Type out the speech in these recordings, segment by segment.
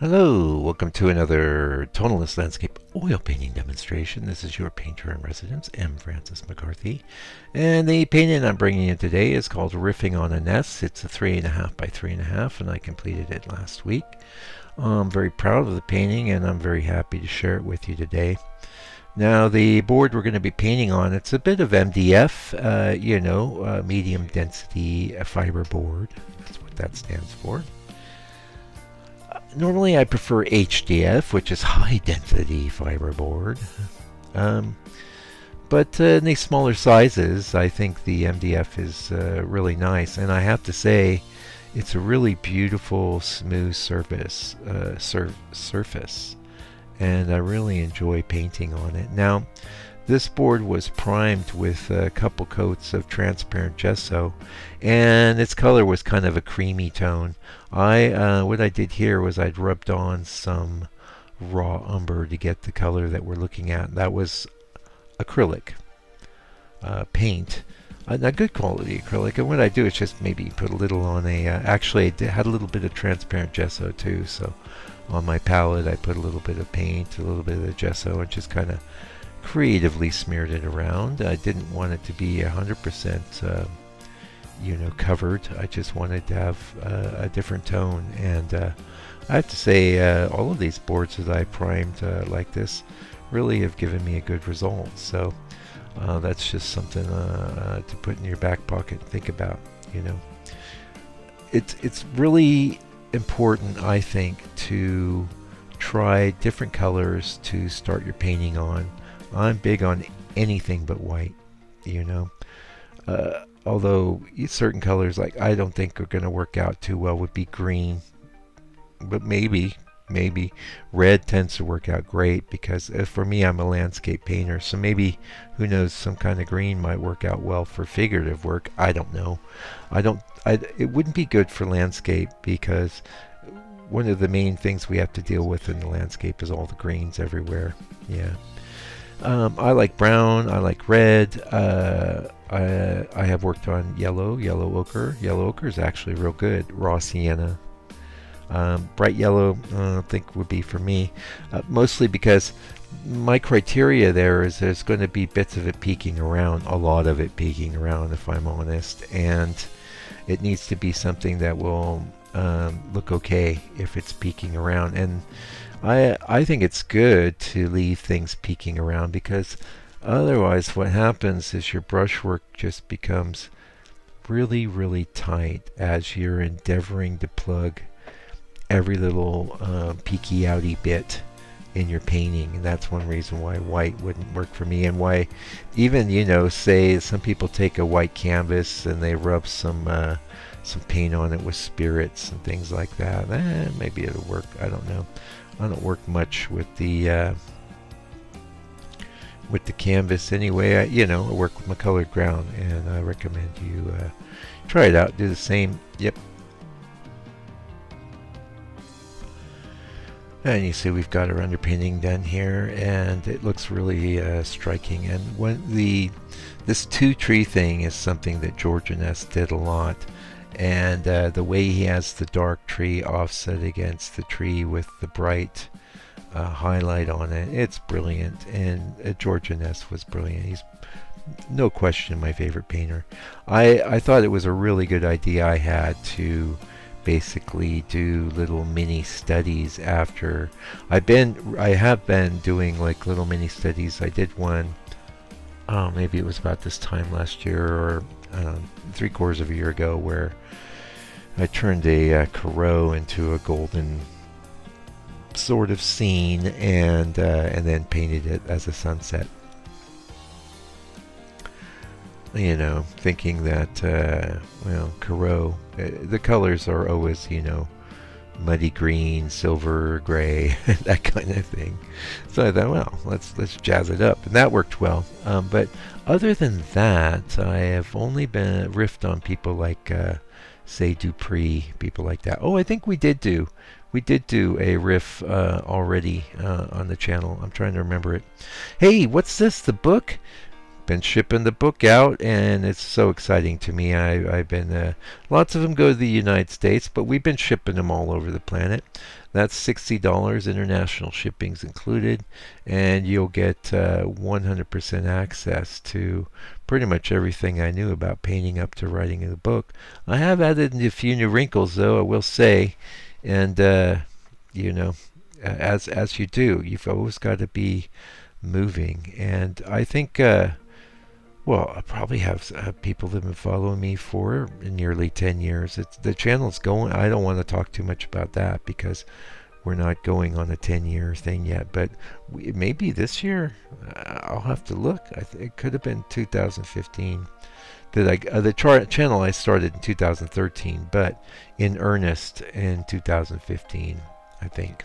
Hello, welcome to another tonalist landscape oil painting demonstration. This is your painter in residence, M. Francis McCarthy. And the painting I'm bringing in today is called Riffing on Inness. It's a 3.5 by 3.5, and I completed it last week. I'm very proud of the painting, and I'm very happy to share it with you today. Now, the board we're going to be painting on, it's a bit of MDF, medium density fiber board. That's what that stands for. Normally I prefer HDF, which is high density fiberboard. Um, but in these smaller sizes, I think the MDF is really nice. And I have to say, it's a really beautiful, smooth surface. And I really enjoy painting on it. Now, this board was primed with a couple coats of transparent gesso, and its color was kind of a creamy tone. What I did here was I'd rubbed on some raw umber to get the color that we're looking at. That was acrylic paint, a good quality acrylic. And what I do is just maybe put a little on actually I had a little bit of transparent gesso too, so on my palette I put a little bit of paint, a little bit of the gesso, and just kind of creatively smeared it around. I didn't want it to be 100% covered. I just wanted to have a different tone. And I have to say, all of these boards that I primed like this really have given me a good result. So that's just something to put in your back pocket and think about. It's really important, I think, to try different colors to start your painting on. I'm big on anything but white, although certain colors, like, I don't think are going to work out too well, would be green. But maybe red tends to work out great, because for me, I'm a landscape painter, so maybe, who knows, some kind of green might work out well for figurative work. I don't know. It wouldn't be good for landscape, because one of the main things we have to deal with in the landscape is all the greens everywhere. Yeah. I like brown, I like red. I have worked on yellow ochre. Yellow ochre is actually real good. Raw sienna. Bright yellow, I don't think would be for me. Mostly because my criteria there is there's going to be bits of it peeking around, a lot of it peeking around, if I'm honest. And it needs to be something that will look okay if it's peeking around. And I think it's good to leave things peeking around, because otherwise what happens is your brushwork just becomes really, really tight as you're endeavoring to plug every little peeky outy bit in your painting. And that's one reason why white wouldn't work for me, and why even, say some people take a white canvas and they rub some paint on it with spirits and things like that. Maybe it'll work. I don't know. I don't work much with the canvas anyway. I work with my colored ground, and I recommend you try it out. Do the same. Yep. And you see we've got our underpainting done here, and it looks really striking. And this two tree thing is something that George Inness did a lot. And the way he has the dark tree offset against the tree with the bright highlight on it, it's brilliant. And George Inness was brilliant. He's no question my favorite painter. I thought it was a really good idea I had to basically do little mini studies after. I have been doing like little mini studies. I did one, maybe it was about this time last year, or 3/4 of a year ago, where I turned a Corot into a golden sort of scene, and then painted it as a sunset. Thinking that Corot, the colors are always muddy green, silver, gray, that kind of thing. So I thought, well, let's jazz it up, and that worked well. But other than that, I have only been riffed on people like, say, Dupree, people like that. Oh, I think we did do a riff already on the channel. I'm trying to remember it. Hey, what's this? The book? been shipping the book out, and it's so exciting to me. I've been lots of them go to the United States, but we've been shipping them all over the planet. That's $60, international shipping's included, and you'll get 100% access to pretty much everything I knew about painting up to writing the book. I have added a few new wrinkles, though, I will say, and you know, as you do, you've always got to be moving. And I think, well, I probably have people that have been following me for nearly 10 years. The channel's going. I don't want to talk too much about that because we're not going on a 10-year thing yet. But maybe this year, I'll have to look. It could have been 2015. The channel I started in 2013, but in earnest in 2015, I think.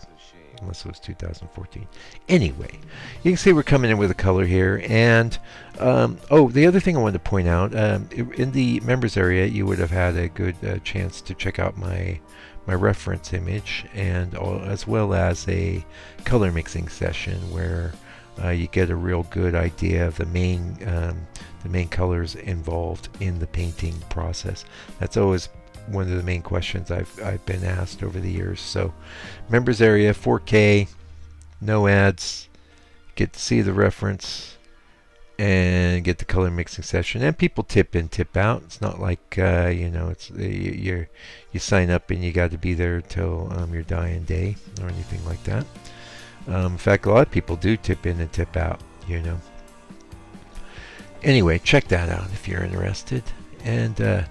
Unless it was 2014. Anyway, you can see we're coming in with a color here. And, oh, the other thing I wanted to point out, in the members area, you would have had a good chance to check out my reference image, and as well as a color mixing session where you get a real good idea of the main colors involved in the painting process. That's always one of the main questions I've been asked over the years. So members area, 4K, no ads, get to see the reference and get the color mixing session. And people tip in, tip out. It's not like you know, it's you sign up and you got to be there till your dying day or anything like that. In fact, a lot of people do tip in and tip out, you know. Anyway, check that out if you're interested. And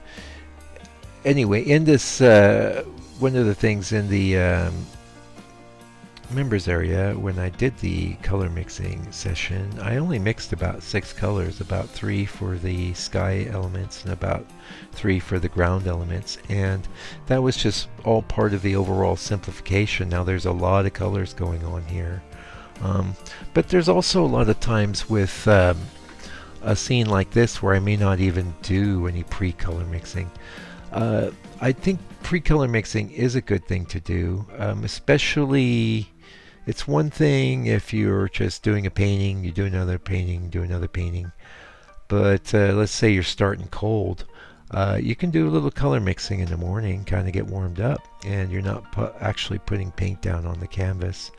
anyway, in this, one of the things in the members area, when I did the color mixing session, I only mixed about 6 colors, about 3 for the sky elements and about 3 for the ground elements, and that was just all part of the overall simplification. Now there's a lot of colors going on here, but there's also a lot of times with a scene like this where I may not even do any pre-color mixing. I think pre-color mixing is a good thing to do, especially it's one thing if you're just doing a painting, you do another painting, do another painting, but let's say you're starting cold, you can do a little color mixing in the morning, kind of get warmed up, and you're not actually putting paint down on the canvas.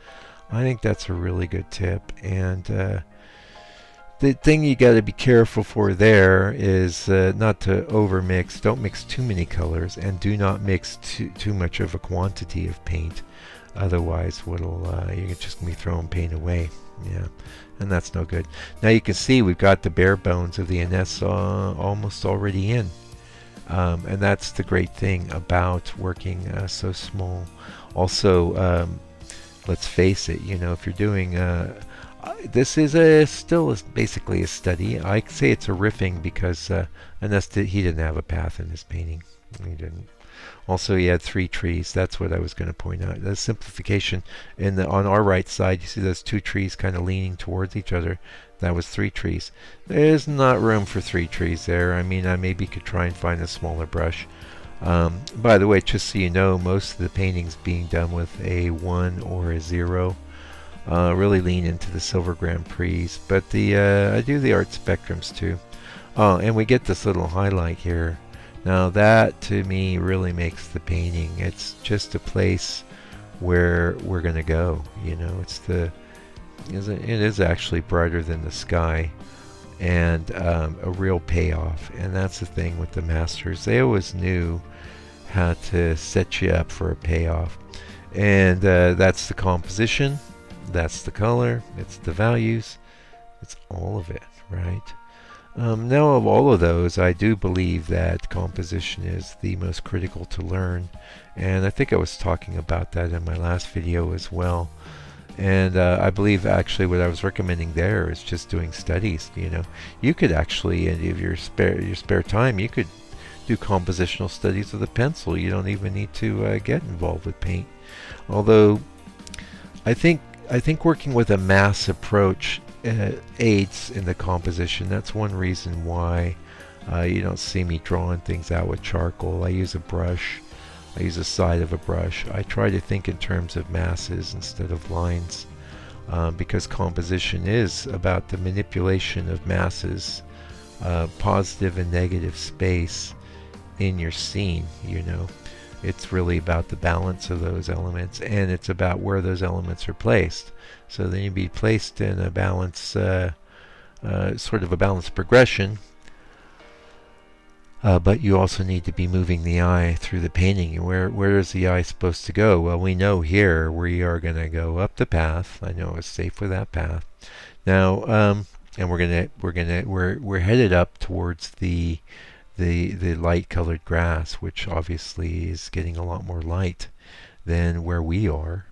I think that's a really good tip. And the thing you got to be careful for there is not to overmix. Don't mix too many colors, and do not mix too much of a quantity of paint. Otherwise, you're just gonna be throwing paint away. Yeah, and that's no good. Now you can see we've got the bare bones of the Inness almost already in, and that's the great thing about working so small. Also, let's face it. You know, if you're doing this is still basically a study. I say it's a riffing because he didn't have a path in his painting. He didn't. Also, he had 3 trees. That's what I was going to point out. The simplification on our right side, you see those 2 trees kind of leaning towards each other. That was 3 trees. There's not room for 3 trees there. I mean, I maybe could try and find a smaller brush. By the way, just so you know, most of the paintings being done with a 1 or a 0. Really lean into the Silver Grand Prix, but I do the art spectrums too. Oh, and we get this little highlight here. Now that to me really makes the painting. It's just a place where we're gonna go. You know, it is actually brighter than the sky, and a real payoff. And that's the thing with the masters; they always knew how to set you up for a payoff. And that's the composition. That's the color, it's the values, it's all of it, right? Now of all of those, I do believe that composition is the most critical to learn, and I think I was talking about that in my last video as well. And I believe actually what I was recommending there is just doing studies. You know, you could actually, in your spare time, you could do compositional studies with a pencil. You don't even need to get involved with paint. Although I think working with a mass approach aids in the composition. That's one reason why you don't see me drawing things out with charcoal. I use a brush. I use the side of a brush. I try to think in terms of masses instead of lines, because composition is about the manipulation of masses positive and negative space in your scene, you know. It's really about the balance of those elements, and it's about where those elements are placed. So they need to be placed in a balance, sort of a balanced progression, but you also need to be moving the eye through the painting. Where is the eye supposed to go? Well, we know here we are going to go up the path. I know it's safe with that path. Now, and we're headed up towards the light colored grass, which obviously is getting a lot more light than where we are.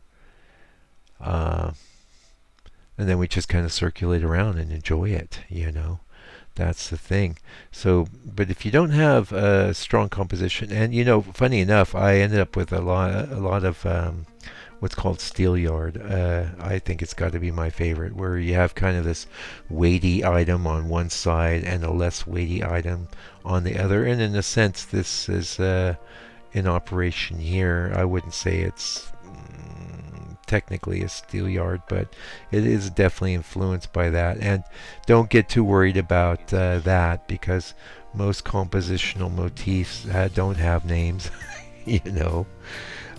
And then we just kind of circulate around and enjoy it, you know. That's the thing. So, but if you don't have a strong composition, and you know, funny enough, I ended up with a lot of what's called steel yard. I think it's got to be my favorite, where you have kind of this weighty item on one side and a less weighty item on the other. And in a sense, this is in operation here. I wouldn't say it's technically a steel yard, but it is definitely influenced by that. And don't get too worried about that, because most compositional motifs don't have names, you know.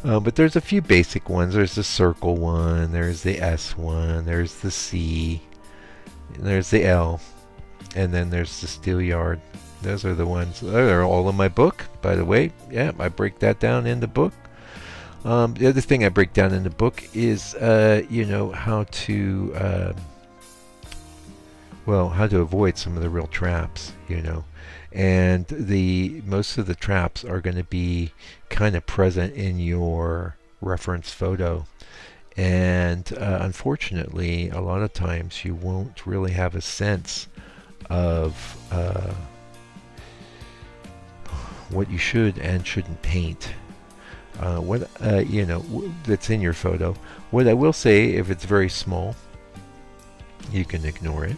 But there's a few basic ones. There's the circle one, there's the S one, there's the C, there's the L, and then there's the steel yard. Those are the ones. They're all in my book, by the way. Yeah, I break that down in the book. The other thing I break down in the book is, you know, how to avoid some of the real traps, you know. And most of the traps are going to be kind of present in your reference photo. And unfortunately, a lot of times you won't really have a sense of what you should and shouldn't paint. You know, that's in your photo. What I will say, if it's very small, you can ignore it.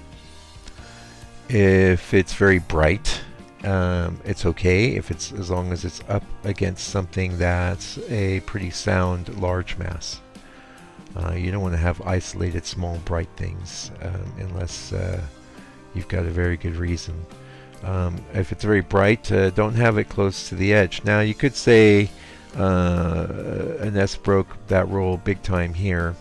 If it's very bright, it's okay. If it's, as long as it's up against something that's a pretty sound large mass. You don't want to have isolated small bright things unless you've got a very good reason. If it's very bright, don't have it close to the edge. Now you could say Inness broke that rule big time here,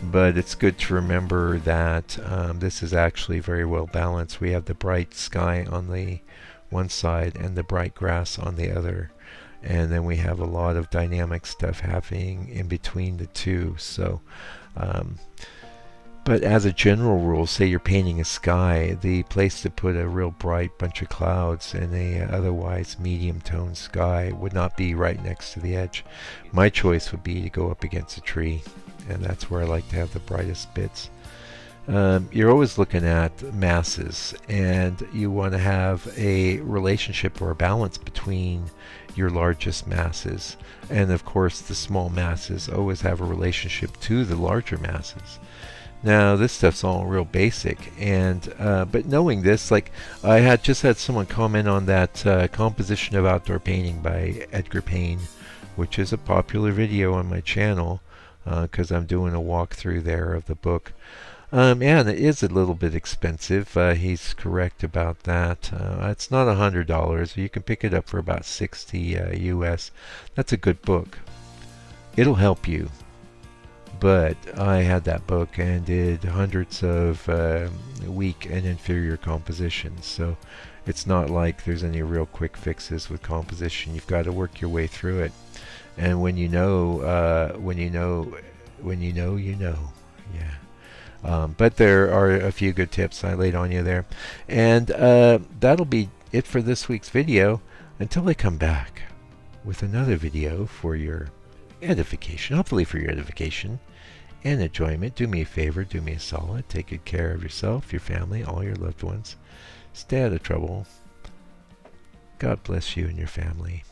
but it's good to remember that this is actually very well balanced. We have the bright sky on the one side and the bright grass on the other, and then we have a lot of dynamic stuff happening in between the two. So but as a general rule, say you're painting a sky, the place to put a real bright bunch of clouds in a otherwise medium toned sky would not be right next to the edge. My choice would be to go up against a tree, and that's where I like to have the brightest bits. You're always looking at masses, and you want to have a relationship or a balance between your largest masses, and of course the small masses always have a relationship to the larger masses. Now this stuff's all real basic, and but knowing this, like I had just had someone comment on that composition of outdoor painting by Edgar Payne, which is a popular video on my channel because I'm doing a walkthrough there of the book. And it is a little bit expensive. He's correct about that. It's not $100. You can pick it up for about 60 US. That's a good book. It'll help you. But I had that book and did hundreds of weak and inferior compositions. So it's not like there's any real quick fixes with composition. You've got to work your way through it. And when you know, you know. Yeah. But there are a few good tips I laid on you there. And that'll be it for this week's video, until I come back with another video for your edification, hopefully for your edification and enjoyment. Do me a favor, do me a solid, take good care of yourself, your family, all your loved ones. Stay out of trouble. God bless you and your family.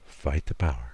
Fight the power.